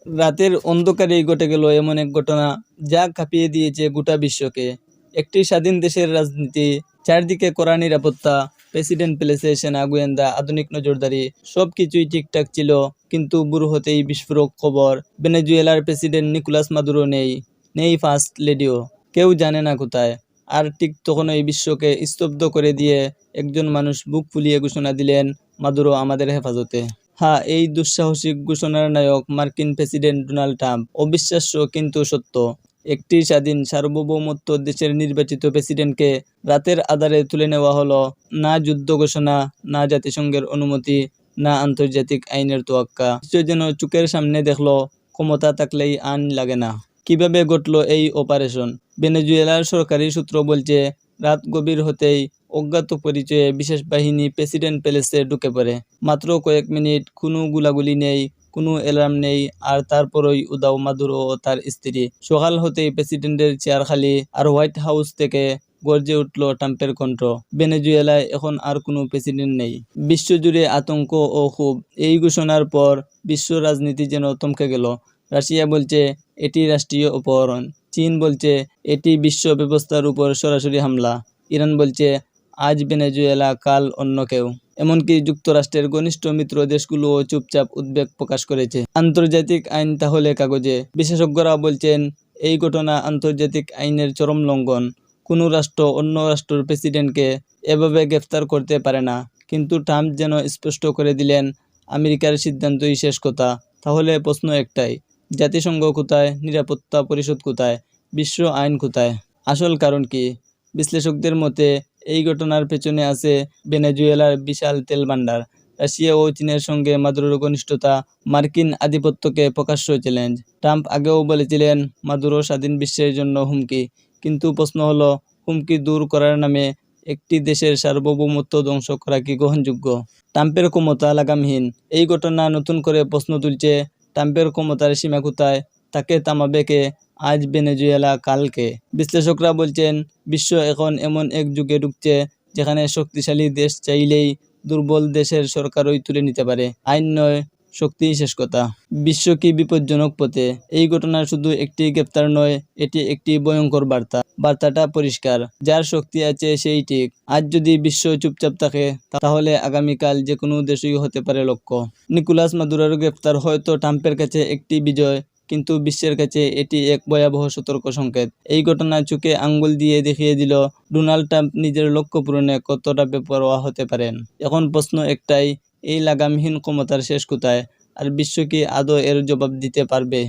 রাতের অন্ধকারেই ঘটে গেল এমন এক ঘটনা যা কাঁপিয়ে দিয়েছে গোটা বিশ্বকে। একটি স্বাধীন দেশের রাজনীতি, চারদিকে কড়া নিরাপত্তা, প্রেসিডেন্ট প্যালেসে সেনা গোয়েন্দা, আধুনিক নজরদারি, সবকিছুই ঠিকঠাক ছিল। কিন্তু ভোর হতেই বিস্ফোরক খবর, ভেনেজুয়েলার প্রেসিডেন্ট নিকোলাস মাদুরো নেই, নেই ফার্স্ট লেডিও, কেউ জানে না কোথায়। আর ঠিক তখনই বিশ্বকে স্তব্ধ করে দিয়ে একজন মানুষ বুক ফুলিয়ে ঘোষণা দিলেন, মাদুরো আমাদের হেফাজতে। হ্যাঁ, এই দুঃসাহসিক ঘোষণার নায়ক মার্কিন প্রেসিডেন্ট ডোনাল্ড ট্রাম্প। অবিশ্বাস্য কিন্তু সত্য। একটি স্বাধীন সার্বভৌমত্ব দেশের নির্বাচিত প্রেসিডেন্টকে রাতের আঁধারে তুলে নেওয়া হলো। না যুদ্ধ ঘোষণা, না জাতিসংঘের অনুমতি, না আন্তর্জাতিক আইনের তোয়াক্কা। বিশ্ব যেন চোখের সামনে দেখলো, ক্ষমতা থাকলেই আইন লাগে না। কিভাবে ঘটল এই অপারেশন? ভেনেজুয়েলার সরকারি সূত্র বলছে, রাত গভীর হতেই অজ্ঞাত পরিচয়ে বিশেষ বাহিনী প্রেসিডেন্ট প্যালেসে ঢুকে পড়ে। মাত্র কয়েক মিনিট, কোনো গোলাগুলি নেই, কোনো অ্যালার্ম নেই, আর তারপরই উদাও মাদুরো ও তার স্ত্রী। সকাল হতেই প্রেসিডেন্টের চেয়ার খালি, আর হোয়াইট হাউস থেকে গর্জে উঠল ট্রাম্পের কণ্ঠ, ভেনেজুয়েলায় এখন আর কোনো প্রেসিডেন্ট নেই। বিশ্বজুড়ে আতঙ্ক ও ক্ষোভ। এই ঘোষণার পর বিশ্ব রাজনীতি যেন থমকে গেল। রাশিয়া বলছে এটি রাষ্ট্রীয় অপহরণ, চীন বলছে এটি বিশ্ব ব্যবস্থার উপর সরাসরি হামলা, ইরান বলছে আজ ভেনেজুয়েলা কাল অন্য কেউ। এমনকি যুক্তরাষ্ট্রের ঘনিষ্ঠ মিত্র দেশগুলোও চুপচাপ উদ্বেগ প্রকাশ করেছে। আন্তর্জাতিক আইন তাহলে কাগজে? বিশেষজ্ঞরা বলছেন এই ঘটনা আন্তর্জাতিক আইনের চরম লঙ্ঘন। কোনো রাষ্ট্র অন্য রাষ্ট্রের প্রেসিডেন্টকে এভাবে গ্রেফতার করতে পারে না। কিন্তু ট্রাম্প যেন স্পষ্ট করে দিলেন, আমেরিকার সিদ্ধান্তই শেষ কথা। তাহলে প্রশ্ন একটাই, জাতিসংঘ কোথায়, নিরাপত্তা পরিষদ কোথায়, বিশ্ব আইন কোথায়? আসল কারণ কি? বিশ্লেষকদের মতে এই ঘটনার পেছনে আছে ভেনেজুয়েলার বিশাল তেল ভান্ডার, রাশিয়া ও চীনের সঙ্গে মাদুরোর ঘনিষ্ঠতা, মার্কিন আধিপত্যকে প্রকাশ্য চ্যালেঞ্জ। ট্রাম্প আগেও বলেছিলেন মাদুরো স্বাধীন বিশ্বের জন্য হুমকি। কিন্তু প্রশ্ন হলো, হুমকি দূর করার নামে একটি দেশের সার্বভৌমত্ব ধ্বংস করা কি গ্রহণযোগ্য? ট্রাম্পের ক্ষমতা লাগামহীন। এই ঘটনা নতুন করে প্রশ্ন তুলছে, ট্রাম্পের ক্ষমতার সীমা কোথায়? তাকে থামাবে কে? আজ ভেনেজুয়েলা কালকে। বিশ্লেষকরা বলছেন বিশ্ব এখন এমন এক যুগে ঢুকছে যেখানে শক্তিশালী দেশ চাইলেই দুর্বল দেশের সরকারই তুলে নিতে পারে। আইন নয়, শক্তিই শেষ কথা। বিশ্ব কি বিপজ্জনক পথে? এই ঘটনা শুধু একটি গ্রেপ্তার নয়, এটি একটি ভয়ঙ্কর বার্তা। বার্তাটা পরিষ্কার, যার শক্তি আছে সেই ঠিক। আজ যদি বিশ্ব চুপচাপ থাকে, তাহলে আগামীকাল যে কোনো দেশই হতে পারে লক্ষ্য। নিকোলাস মাদুরোর গ্রেপ্তার হয়তো ট্রাম্পের কাছে একটি বিজয়, কিন্তু বিশ্বের কাছে এটি এক ভয়াবহ সতর্ক সংকেত। এই ঘটনা চোখে আঙ্গুল দিয়ে দেখিয়ে দিল ডোনাল্ড ট্রাম্প নিজের লক্ষ্য পূরণে কতটা বেপরোয়া হতে পারেন। এখন প্রশ্ন একটাই, এই লাগামহীন ক্ষমতার শেষ কোথায়? আর বিশ্ব কি আদৌ এর জবাব দিতে পারবে?